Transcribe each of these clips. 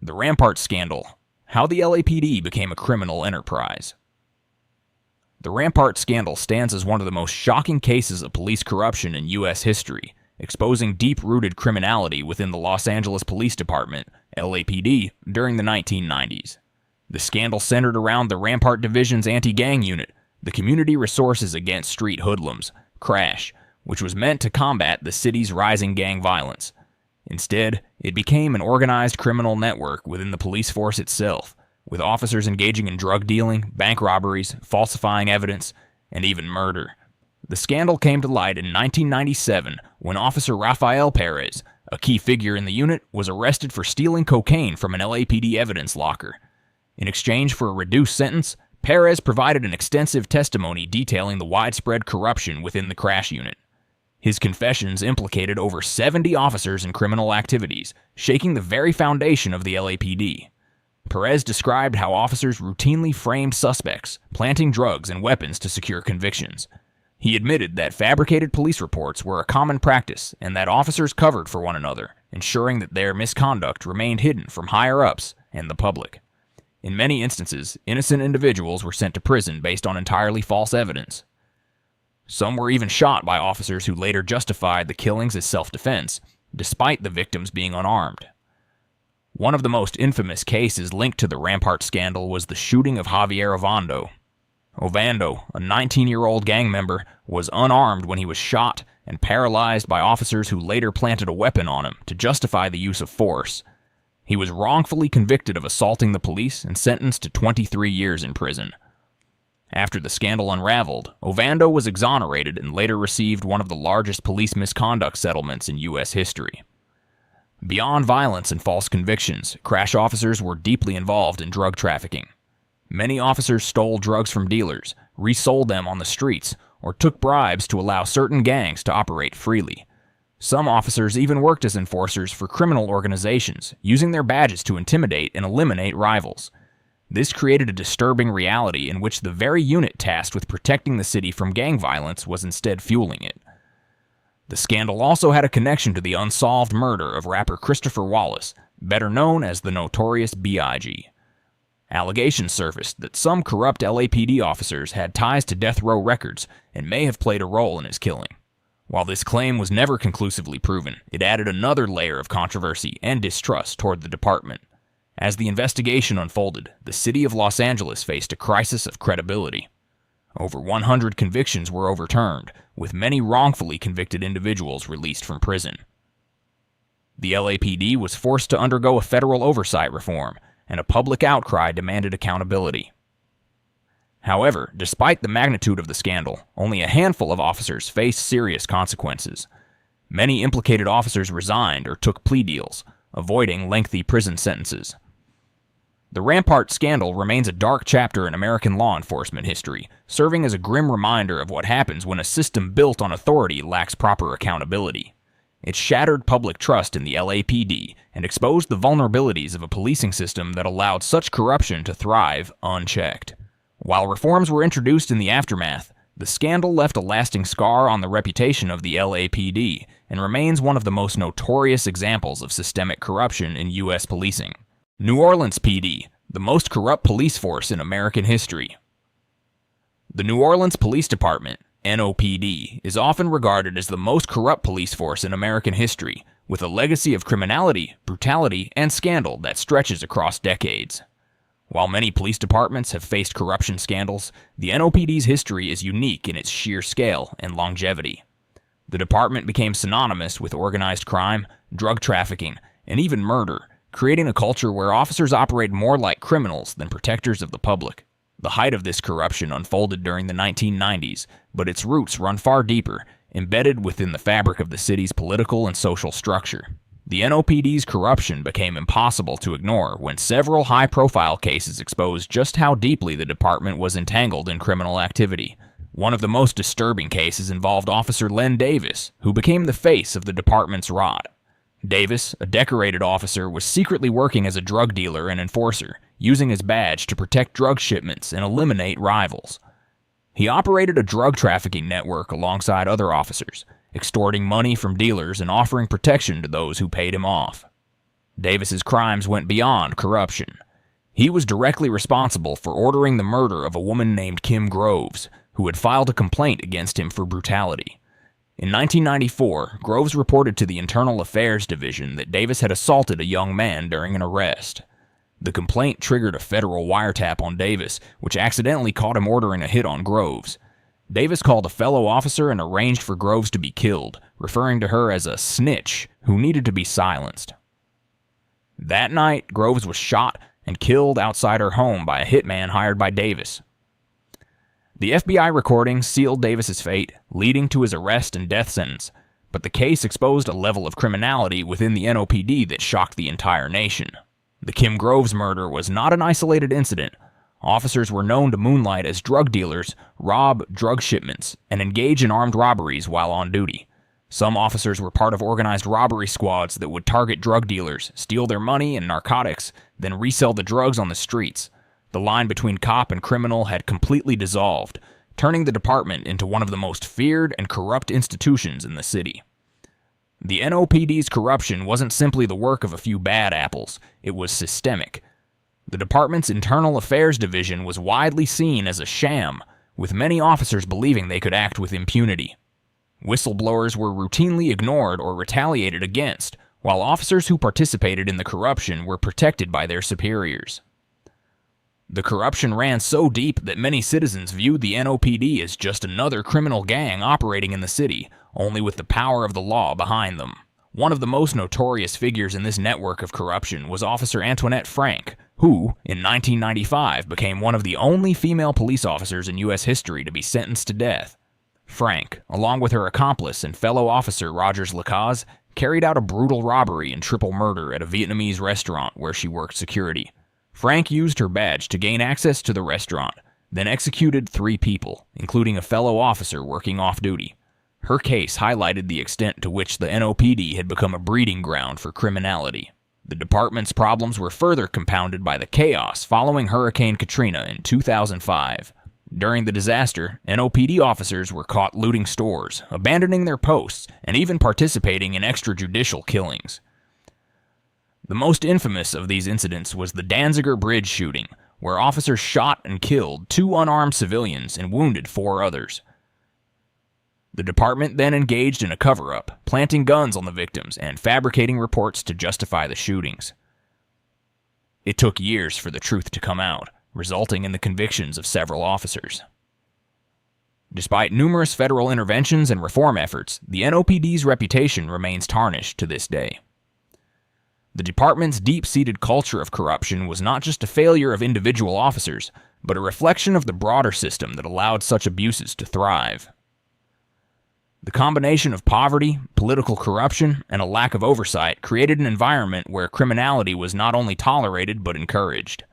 The Rampart Scandal: How the LAPD Became a Criminal Enterprise. The Rampart Scandal stands as one of the most shocking cases of police corruption in U.S. history, exposing deep-rooted criminality within the Los Angeles Police Department, LAPD, during the 1990s. The scandal centered around the Rampart Division's anti-gang unit, the Community Resources Against Street Hoodlums, CRASH, which was meant to combat the city's rising gang violence. Instead, it became an organized criminal network within the police force itself, with officers engaging in drug dealing, bank robberies, falsifying evidence, and even murder. The scandal came to light in 1997 when Officer Rafael Perez, a key figure in the unit, was arrested for stealing cocaine from an LAPD evidence locker. In exchange for a reduced sentence, Perez provided an extensive testimony detailing the widespread corruption within the CRASH unit. His confessions implicated over 70 officers in criminal activities, shaking the very foundation of the LAPD. Perez described how officers routinely framed suspects, planting drugs and weapons to secure convictions. He admitted that fabricated police reports were a common practice and that officers covered for one another, ensuring that their misconduct remained hidden from higher-ups and the public. In many instances, innocent individuals were sent to prison based on entirely false evidence. Some were even shot by officers who later justified the killings as self-defense, despite the victims being unarmed. One of the most infamous cases linked to the Rampart scandal was the shooting of Javier Ovando. Ovando, a 19-year-old gang member, was unarmed when he was shot and paralyzed by officers who later planted a weapon on him to justify the use of force. He was wrongfully convicted of assaulting the police and sentenced to 23 years in prison. After the scandal unraveled, Ovando was exonerated and later received one of the largest police misconduct settlements in U.S. history. Beyond violence and false convictions, CRASH officers were deeply involved in drug trafficking. Many officers stole drugs from dealers, resold them on the streets, or took bribes to allow certain gangs to operate freely. Some officers even worked as enforcers for criminal organizations, using their badges to intimidate and eliminate rivals. This created a disturbing reality in which the very unit tasked with protecting the city from gang violence was instead fueling it. The scandal also had a connection to the unsolved murder of rapper Christopher Wallace, better known as the notorious B.I.G. Allegations surfaced that some corrupt LAPD officers had ties to Death Row Records and may have played a role in his killing. While this claim was never conclusively proven, it added another layer of controversy and distrust toward the department. As the investigation unfolded, the city of Los Angeles faced a crisis of credibility. Over 100 convictions were overturned, with many wrongfully convicted individuals released from prison. The LAPD was forced to undergo a federal oversight reform, and a public outcry demanded accountability. However, despite the magnitude of the scandal, only a handful of officers faced serious consequences. Many implicated officers resigned or took plea deals, avoiding lengthy prison sentences. The Rampart scandal remains a dark chapter in American law enforcement history, serving as a grim reminder of what happens when a system built on authority lacks proper accountability. It shattered public trust in the LAPD and exposed the vulnerabilities of a policing system that allowed such corruption to thrive unchecked. While reforms were introduced in the aftermath, the scandal left a lasting scar on the reputation of the LAPD and remains one of the most notorious examples of systemic corruption in U.S. policing. New Orleans PD, the most corrupt police force in American history. The New Orleans Police Department, NOPD, is often regarded as the most corrupt police force in American history, with a legacy of criminality, brutality, and scandal that stretches across decades. While many police departments have faced corruption scandals, the NOPD's history is unique in its sheer scale and longevity. The department became synonymous with organized crime, drug trafficking, and even murder, creating a culture where officers operate more like criminals than protectors of the public. The height of this corruption unfolded during the 1990s, but its roots run far deeper, embedded within the fabric of the city's political and social structure. The NOPD's corruption became impossible to ignore when several high-profile cases exposed just how deeply the department was entangled in criminal activity. One of the most disturbing cases involved Officer Len Davis, who became the face of the department's rod. Davis, a decorated officer, was secretly working as a drug dealer and enforcer, using his badge to protect drug shipments and eliminate rivals. He operated a drug trafficking network alongside other officers, extorting money from dealers and offering protection to those who paid him off. Davis's crimes went beyond corruption. He was directly responsible for ordering the murder of a woman named Kim Groves, who had filed a complaint against him for brutality. In 1994, Groves reported to the Internal Affairs Division that Davis had assaulted a young man during an arrest. The complaint triggered a federal wiretap on Davis, which accidentally caught him ordering a hit on Groves. Davis called a fellow officer and arranged for Groves to be killed, referring to her as a snitch who needed to be silenced. That night, Groves was shot and killed outside her home by a hitman hired by Davis. The FBI recordings sealed Davis's fate, leading to his arrest and death sentence, but the case exposed a level of criminality within the NOPD that shocked the entire nation. The Kim Groves murder was not an isolated incident. Officers were known to moonlight as drug dealers, rob drug shipments, and engage in armed robberies while on duty. Some officers were part of organized robbery squads that would target drug dealers, steal their money and narcotics, then resell the drugs on the streets. The line between cop and criminal had completely dissolved, turning the department into one of the most feared and corrupt institutions in the city. The NOPD's corruption wasn't simply the work of a few bad apples, it was systemic. The department's Internal Affairs Division was widely seen as a sham, with many officers believing they could act with impunity. Whistleblowers were routinely ignored or retaliated against, while officers who participated in the corruption were protected by their superiors. The corruption ran so deep that many citizens viewed the NOPD as just another criminal gang operating in the city, only with the power of the law behind them. One of the most notorious figures in this network of corruption was Officer Antoinette Frank, who, in 1995, became one of the only female police officers in U.S. history to be sentenced to death. Frank, along with her accomplice and fellow officer Rogers Lacaze, carried out a brutal robbery and triple murder at a Vietnamese restaurant where she worked security. Frank used her badge to gain access to the restaurant, then executed 3 people, including a fellow officer working off-duty. Her case highlighted the extent to which the NOPD had become a breeding ground for criminality. The department's problems were further compounded by the chaos following Hurricane Katrina in 2005. During the disaster, NOPD officers were caught looting stores, abandoning their posts, and even participating in extrajudicial killings. The most infamous of these incidents was the Danziger Bridge shooting, where officers shot and killed 2 unarmed civilians and wounded 4 others. The department then engaged in a cover-up, planting guns on the victims and fabricating reports to justify the shootings. It took years for the truth to come out, resulting in the convictions of several officers. Despite numerous federal interventions and reform efforts, the NOPD's reputation remains tarnished to this day. The department's deep-seated culture of corruption was not just a failure of individual officers, but a reflection of the broader system that allowed such abuses to thrive. The combination of poverty, political corruption, and a lack of oversight created an environment where criminality was not only tolerated but encouraged.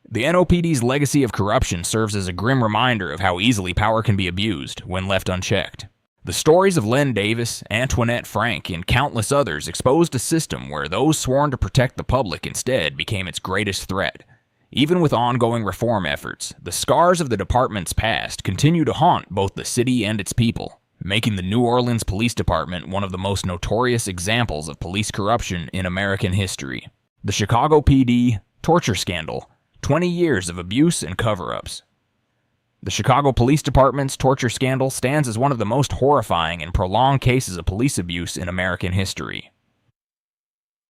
The NOPD's legacy of corruption serves as a grim reminder of how easily power can be abused when left unchecked. The stories of Len Davis, Antoinette Frank, and countless others exposed a system where those sworn to protect the public instead became its greatest threat. Even with ongoing reform efforts, the scars of the department's past continue to haunt both the city and its people, making the New Orleans Police Department one of the most notorious examples of police corruption in American history. The Chicago PD torture scandal, 20 years of abuse and cover-ups. The Chicago Police Department's torture scandal stands as one of the most horrifying and prolonged cases of police abuse in American history.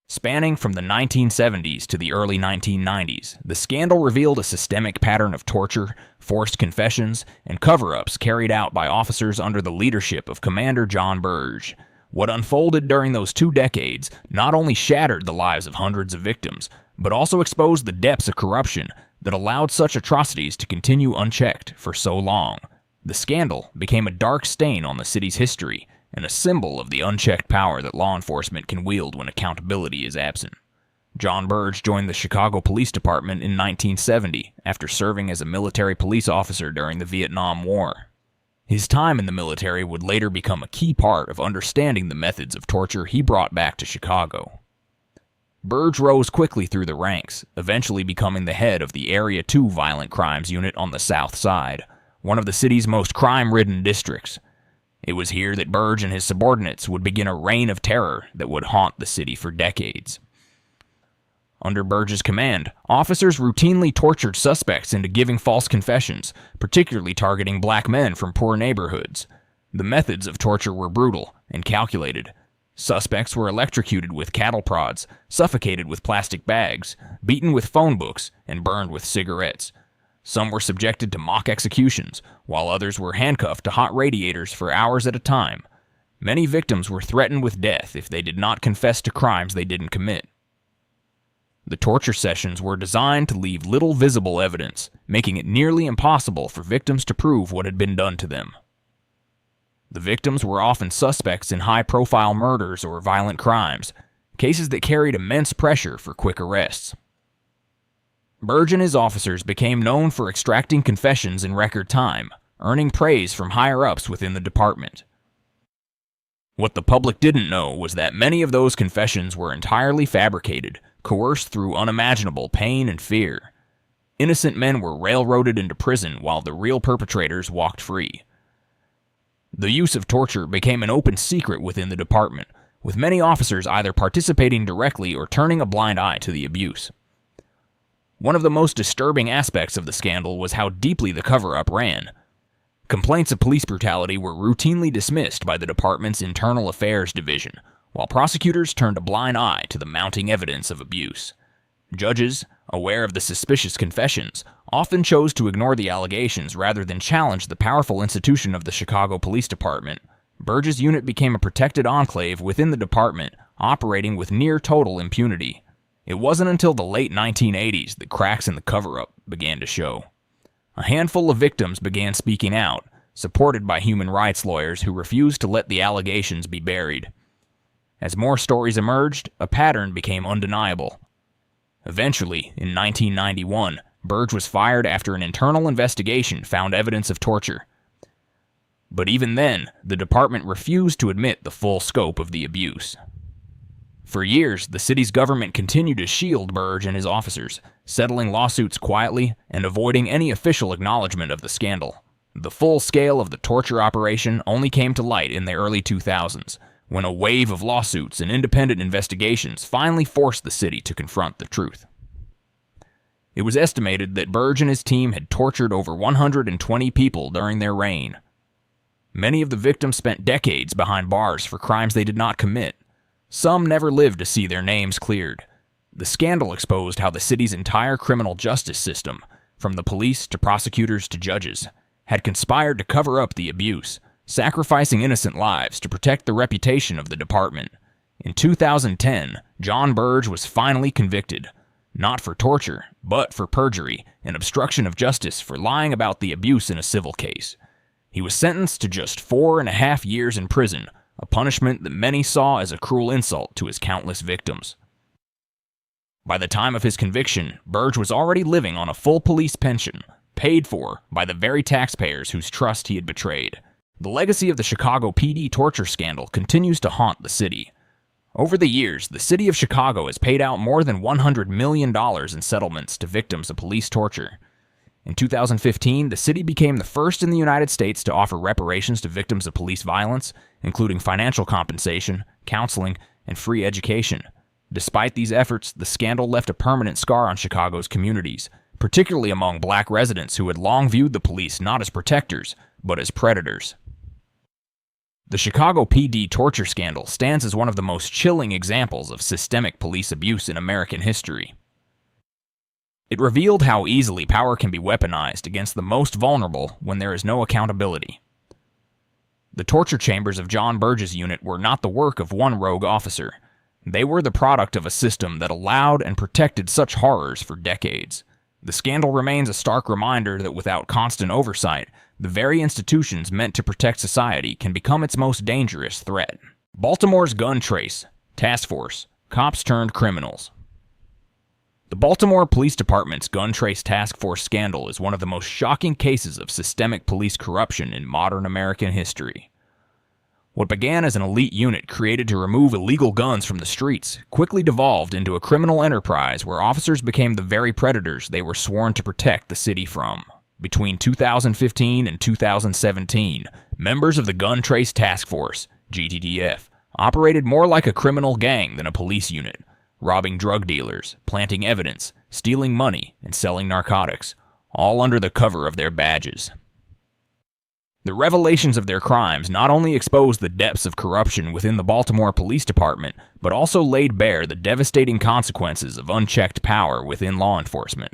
Spanning from the 1970s to the early 1990s, the scandal revealed a systemic pattern of torture, forced confessions, and cover-ups carried out by officers under the leadership of Commander John Burge. What unfolded during those 2 decades not only shattered the lives of hundreds of victims, but also exposed the depths of corruption that allowed such atrocities to continue unchecked for so long. The scandal became a dark stain on the city's history and a symbol of the unchecked power that law enforcement can wield when accountability is absent. John Burge joined the Chicago Police Department in 1970 after serving as a military police officer during the Vietnam War. His time in the military would later become a key part of understanding the methods of torture he brought back to Chicago. Burge rose quickly through the ranks, eventually becoming the head of the Area 2 Violent Crimes Unit on the South Side, one of the city's most crime-ridden districts. It was here that Burge and his subordinates would begin a reign of terror that would haunt the city for decades. Under Burge's command, officers routinely tortured suspects into giving false confessions, particularly targeting black men from poor neighborhoods. The methods of torture were brutal and calculated. Suspects were electrocuted with cattle prods, suffocated with plastic bags, beaten with phone books, and burned with cigarettes. Some were subjected to mock executions, while others were handcuffed to hot radiators for hours at a time. Many victims were threatened with death if they did not confess to crimes they didn't commit. The torture sessions were designed to leave little visible evidence, making it nearly impossible for victims to prove what had been done to them. The victims were often suspects in high-profile murders or violent crimes, cases that carried immense pressure for quick arrests. Burge and his officers became known for extracting confessions in record time, earning praise from higher-ups within the department. What the public didn't know was that many of those confessions were entirely fabricated, coerced through unimaginable pain and fear. Innocent men were railroaded into prison while the real perpetrators walked free. The use of torture became an open secret within the department, with many officers either participating directly or turning a blind eye to the abuse. One of the most disturbing aspects of the scandal was how deeply the cover-up ran. Complaints of police brutality were routinely dismissed by the department's Internal Affairs Division, while prosecutors turned a blind eye to the mounting evidence of abuse. Judges, aware of the suspicious confessions, often chose to ignore the allegations rather than challenge the powerful institution of the Chicago Police Department. Burge's unit became a protected enclave within the department, operating with near-total impunity. It wasn't until the late 1980s that cracks in the cover-up began to show. A handful of victims began speaking out, supported by human rights lawyers who refused to let the allegations be buried. As more stories emerged, a pattern became undeniable. Eventually, in 1991, Burge was fired after an internal investigation found evidence of torture. But even then, the department refused to admit the full scope of the abuse. For years, the city's government continued to shield Burge and his officers, settling lawsuits quietly and avoiding any official acknowledgement of the scandal. The full scale of the torture operation only came to light in the early 2000s, when a wave of lawsuits and independent investigations finally forced the city to confront the truth. It was estimated that Burge and his team had tortured over 120 people during their reign. Many of the victims spent decades behind bars for crimes they did not commit. Some never lived to see their names cleared. The scandal exposed how the city's entire criminal justice system, from the police to prosecutors to judges, had conspired to cover up the abuse, sacrificing innocent lives to protect the reputation of the department. In 2010, John Burge was finally convicted, not for torture, but for perjury and obstruction of justice for lying about the abuse in a civil case. He was sentenced to just 4.5 years in prison, a punishment that many saw as a cruel insult to his countless victims. By the time of his conviction, Burge was already living on a full police pension, paid for by the very taxpayers whose trust he had betrayed. The legacy of the Chicago PD torture scandal continues to haunt the city. Over the years, the city of Chicago has paid out more than $100 million in settlements to victims of police torture. In 2015, the city became the first in the United States to offer reparations to victims of police violence, including financial compensation, counseling, and free education. Despite these efforts, the scandal left a permanent scar on Chicago's communities, particularly among black residents who had long viewed the police not as protectors, but as predators. The Chicago PD torture scandal stands as one of the most chilling examples of systemic police abuse in American history. It revealed how easily power can be weaponized against the most vulnerable when there is no accountability. The torture chambers of John Burge's unit were not the work of one rogue officer. They were the product of a system that allowed and protected such horrors for decades. The scandal remains a stark reminder that without constant oversight, the very institutions meant to protect society can become its most dangerous threat. Baltimore's gun trace, task force, cops turned criminals. The Baltimore Police Department's gun trace task force scandal is one of the most shocking cases of systemic police corruption in modern American history. What began as an elite unit created to remove illegal guns from the streets quickly devolved into a criminal enterprise where officers became the very predators they were sworn to protect the city from. Between 2015 and 2017, members of the Gun Trace Task Force, GTTF, operated more like a criminal gang than a police unit, robbing drug dealers, planting evidence, stealing money, and selling narcotics, all under the cover of their badges. The revelations of their crimes not only exposed the depths of corruption within the Baltimore Police Department, but also laid bare the devastating consequences of unchecked power within law enforcement.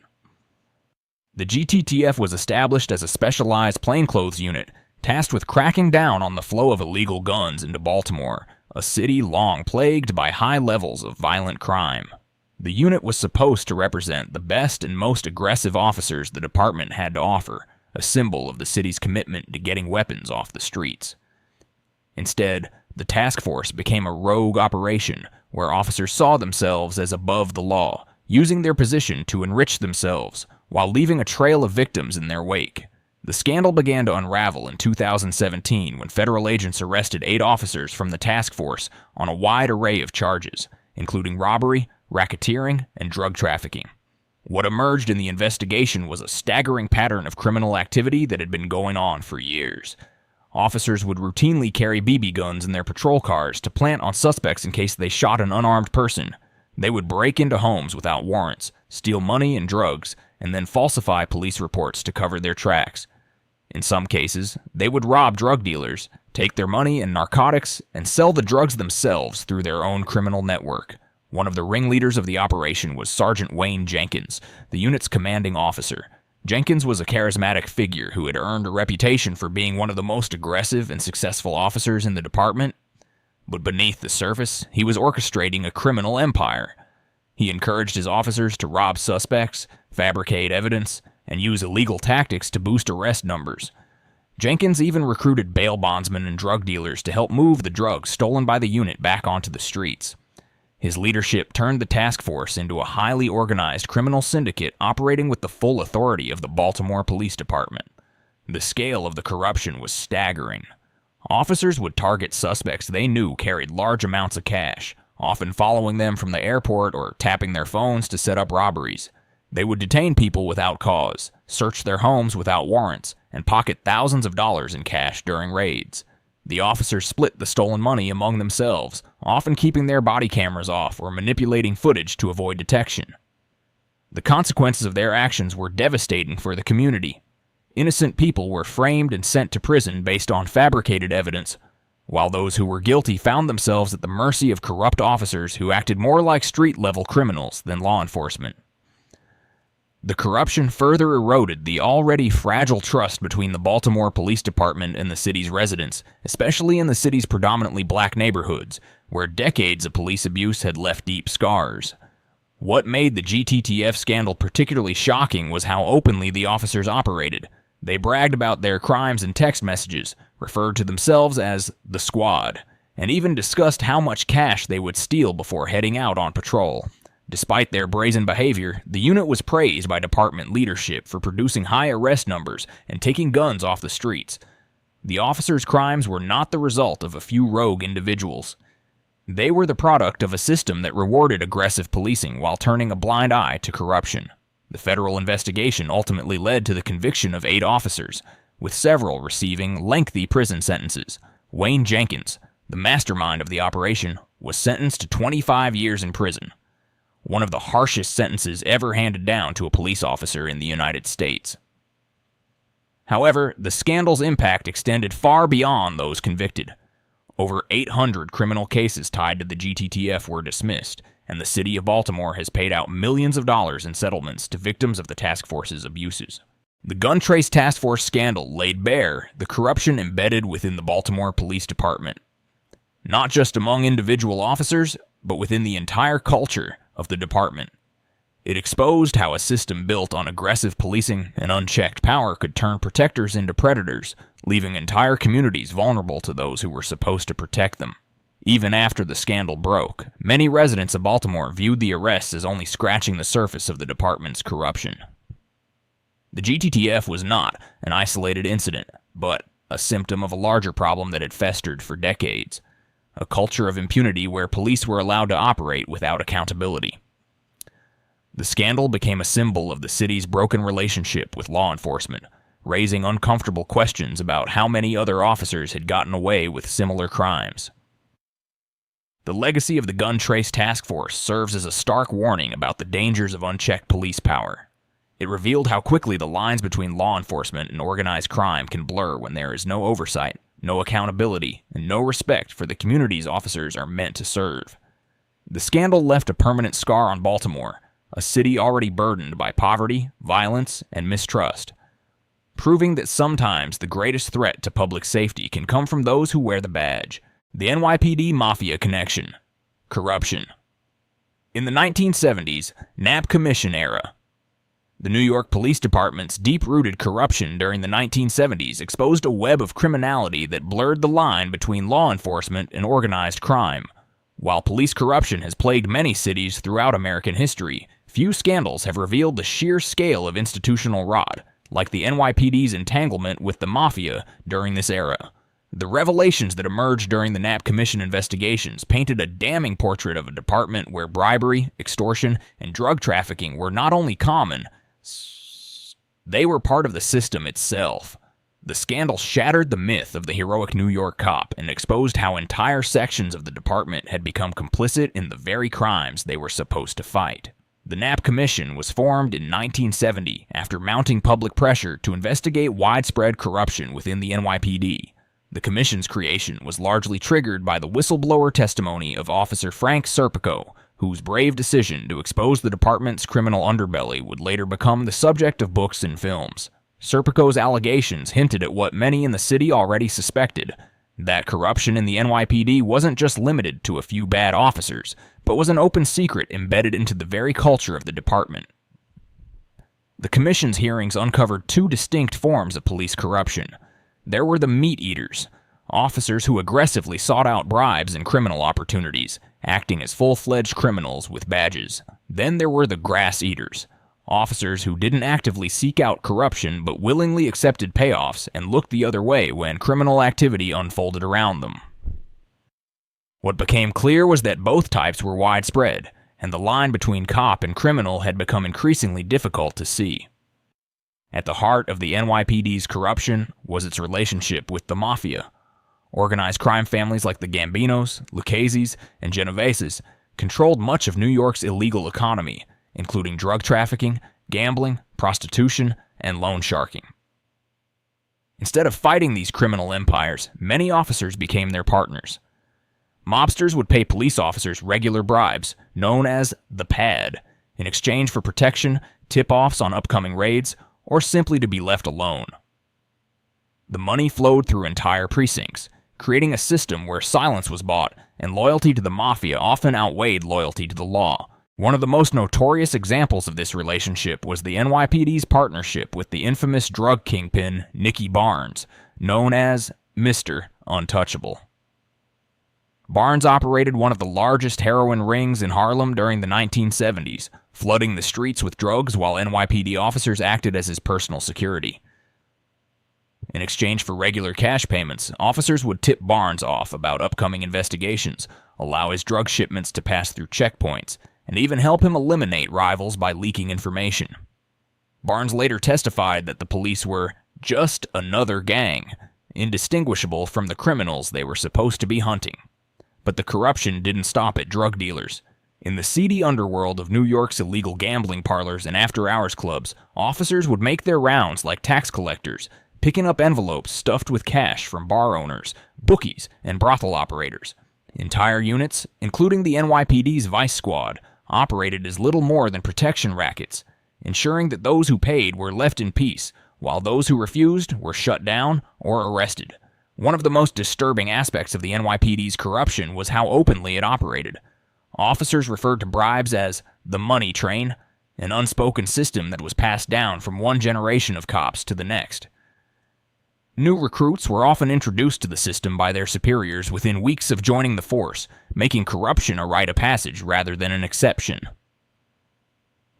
The GTTF was established as a specialized plainclothes unit tasked with cracking down on the flow of illegal guns into Baltimore, a city long plagued by high levels of violent crime. The unit was supposed to represent the best and most aggressive officers the department had to offer, a symbol of the city's commitment to getting weapons off the streets. Instead, the task force became a rogue operation where officers saw themselves as above the law, using their position to enrich themselves while leaving a trail of victims in their wake. The scandal began to unravel in 2017 when federal agents arrested 8 officers from the task force on a wide array of charges, including robbery, racketeering, and drug trafficking. What emerged in the investigation was a staggering pattern of criminal activity that had been going on for years. Officers would routinely carry BB guns in their patrol cars to plant on suspects in case they shot an unarmed person. They would break into homes without warrants, steal money and drugs, and then falsify police reports to cover their tracks. In some cases, they would rob drug dealers, take their money and narcotics, and sell the drugs themselves through their own criminal network. One of the ringleaders of the operation was Sergeant Wayne Jenkins, the unit's commanding officer. Jenkins was a charismatic figure who had earned a reputation for being one of the most aggressive and successful officers in the department. But beneath the surface, he was orchestrating a criminal empire. He encouraged his officers to rob suspects, fabricate evidence, and use illegal tactics to boost arrest numbers. Jenkins even recruited bail bondsmen and drug dealers to help move the drugs stolen by the unit back onto the streets. His leadership turned the task force into a highly organized criminal syndicate operating with the full authority of the Baltimore Police Department. The scale of the corruption was staggering. Officers would target suspects they knew carried large amounts of cash, often following them from the airport or tapping their phones to set up robberies. They would detain people without cause, search their homes without warrants, and pocket thousands of dollars in cash during raids. The officers split the stolen money among themselves, often keeping their body cameras off or manipulating footage to avoid detection. The consequences of their actions were devastating for the community. Innocent people were framed and sent to prison based on fabricated evidence, while those who were guilty found themselves at the mercy of corrupt officers who acted more like street-level criminals than law enforcement. The corruption further eroded the already fragile trust between the Baltimore Police Department and the city's residents, especially in the city's predominantly black neighborhoods, where decades of police abuse had left deep scars. What made the GTTF scandal particularly shocking was how openly the officers operated. They bragged about their crimes in text messages, referred to themselves as the Squad, and even discussed how much cash they would steal before heading out on patrol. Despite their brazen behavior, the unit was praised by department leadership for producing high arrest numbers and taking guns off the streets. The officers' crimes were not the result of a few rogue individuals. They were the product of a system that rewarded aggressive policing while turning a blind eye to corruption. The federal investigation ultimately led to the conviction of 8 officers, with several receiving lengthy prison sentences. Wayne Jenkins, the mastermind of the operation, was sentenced to 25 years in prison, one of the harshest sentences ever handed down to a police officer in the United States. However, the scandal's impact extended far beyond those convicted. Over 800 criminal cases tied to the GTTF were dismissed, and the city of Baltimore has paid out millions of dollars in settlements to victims of the task force's abuses. The Gun Trace Task Force scandal laid bare the corruption embedded within the Baltimore Police Department, not just among individual officers, but within the entire culture of the department. It exposed how a system built on aggressive policing and unchecked power could turn protectors into predators, leaving entire communities vulnerable to those who were supposed to protect them. Even after the scandal broke, many residents of Baltimore viewed the arrests as only scratching the surface of the department's corruption. The GTTF was not an isolated incident, but a symptom of a larger problem that had festered for decades. A culture of impunity where police were allowed to operate without accountability. The scandal became a symbol of the city's broken relationship with law enforcement, raising uncomfortable questions about how many other officers had gotten away with similar crimes. The legacy of the Gun Trace Task Force serves as a stark warning about the dangers of unchecked police power. It revealed how quickly the lines between law enforcement and organized crime can blur when there is no oversight, no accountability, and no respect for the communities officers are meant to serve. The scandal left a permanent scar on Baltimore, a city already burdened by poverty, violence, and mistrust, proving that sometimes the greatest threat to public safety can come from those who wear the badge. The NYPD Mafia Connection. Corruption. In the 1970s, Knapp Commission era, the New York Police Department's deep-rooted corruption during the 1970s exposed a web of criminality that blurred the line between law enforcement and organized crime. While police corruption has plagued many cities throughout American history, few scandals have revealed the sheer scale of institutional rot, like the NYPD's entanglement with the Mafia during this era. The revelations that emerged during the Knapp Commission investigations painted a damning portrait of a department where bribery, extortion, and drug trafficking were not only common, they were part of the system itself. The scandal shattered the myth of the heroic New York cop and exposed how entire sections of the department had become complicit in the very crimes they were supposed to fight. The Knapp Commission was formed in 1970 after mounting public pressure to investigate widespread corruption within the NYPD. The Commission's creation was largely triggered by the whistleblower testimony of Officer Frank Serpico, whose brave decision to expose the department's criminal underbelly would later become the subject of books and films. Serpico's allegations hinted at what many in the city already suspected, that corruption in the NYPD wasn't just limited to a few bad officers, but was an open secret embedded into the very culture of the department. The Commission's hearings uncovered two distinct forms of police corruption. There were the meat eaters, officers who aggressively sought out bribes and criminal opportunities, acting as full-fledged criminals with badges. Then there were the grass eaters, officers who didn't actively seek out corruption but willingly accepted payoffs and looked the other way when criminal activity unfolded around them. What became clear was that both types were widespread, and the line between cop and criminal had become increasingly difficult to see. At the heart of the NYPD's corruption was its relationship with the Mafia. Organized crime families like the Gambinos, Lucchese's, and Genovese's controlled much of New York's illegal economy, including drug trafficking, gambling, prostitution, and loan sharking. Instead of fighting these criminal empires, many officers became their partners. Mobsters would pay police officers regular bribes, known as the pad, in exchange for protection, tip-offs on upcoming raids, or simply to be left alone. The money flowed through entire precincts, creating a system where silence was bought and loyalty to the Mafia often outweighed loyalty to the law. One of the most notorious examples of this relationship was the NYPD's partnership with the infamous drug kingpin Nicky Barnes, known as Mr. Untouchable. Barnes operated one of the largest heroin rings in Harlem during the 1970s, flooding the streets with drugs while NYPD officers acted as his personal security. In exchange for regular cash payments, officers would tip Barnes off about upcoming investigations, allow his drug shipments to pass through checkpoints, and even help him eliminate rivals by leaking information. Barnes later testified that the police were just another gang, indistinguishable from the criminals they were supposed to be hunting. But the corruption didn't stop at drug dealers. In the seedy underworld of New York's illegal gambling parlors and after-hours clubs, officers would make their rounds like tax collectors, picking up envelopes stuffed with cash from bar owners, bookies, and brothel operators. Entire units, including the NYPD's Vice Squad, operated as little more than protection rackets, ensuring that those who paid were left in peace, while those who refused were shut down or arrested. One of the most disturbing aspects of the NYPD's corruption was how openly it operated. Officers referred to bribes as the money train, an unspoken system that was passed down from one generation of cops to the next. New recruits were often introduced to the system by their superiors within weeks of joining the force, making corruption a rite of passage rather than an exception.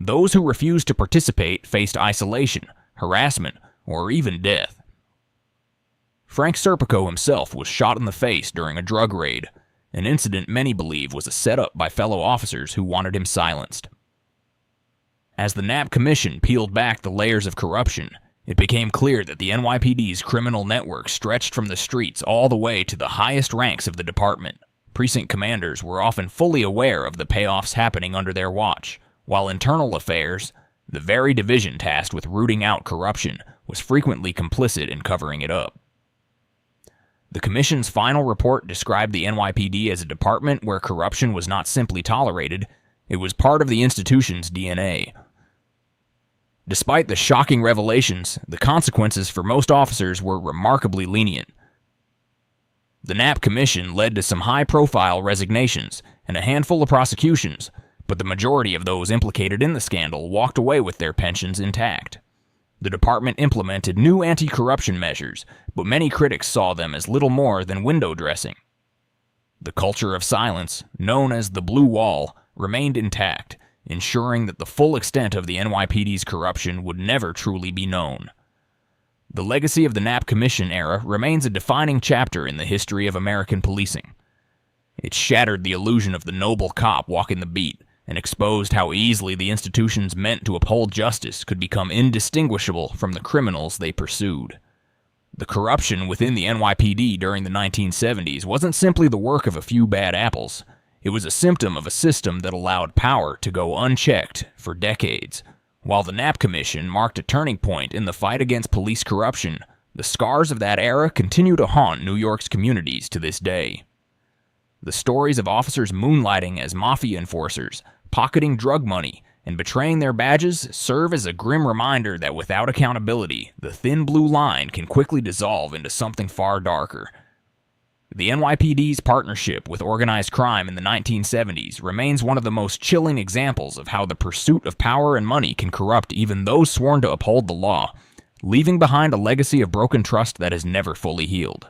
Those who refused to participate faced isolation, harassment, or even death. Frank Serpico himself was shot in the face during a drug raid, an incident many believe was a setup by fellow officers who wanted him silenced. As the Knapp Commission peeled back the layers of corruption, It became clear that the NYPD's criminal network stretched from the streets all the way to the highest ranks of the department. Precinct commanders were often fully aware of the payoffs happening under their watch, while internal affairs, the very division tasked with rooting out corruption, was frequently complicit in covering it up. The Commission's final report described the NYPD as a department where corruption was not simply tolerated, it was part of the institution's DNA. Despite the shocking revelations, the consequences for most officers were remarkably lenient. The Knapp Commission led to some high-profile resignations and a handful of prosecutions, but the majority of those implicated in the scandal walked away with their pensions intact. The department implemented new anti-corruption measures, but many critics saw them as little more than window dressing. The culture of silence, known as the Blue Wall, remained intact, ensuring that the full extent of the NYPD's corruption would never truly be known. The legacy of the Knapp Commission era remains a defining chapter in the history of American policing. It shattered the illusion of the noble cop walking the beat and exposed how easily the institutions meant to uphold justice could become indistinguishable from the criminals they pursued. The corruption within the NYPD during the 1970s wasn't simply the work of a few bad apples. It was a symptom of a system that allowed power to go unchecked for decades. While the Knapp Commission marked a turning point in the fight against police corruption, the scars of that era continue to haunt New York's communities to this day. The stories of officers moonlighting as mafia enforcers, pocketing drug money, and betraying their badges serve as a grim reminder that without accountability, the thin blue line can quickly dissolve into something far darker. The NYPD's partnership with organized crime in the 1970s remains one of the most chilling examples of how the pursuit of power and money can corrupt even those sworn to uphold the law, leaving behind a legacy of broken trust that has never fully healed.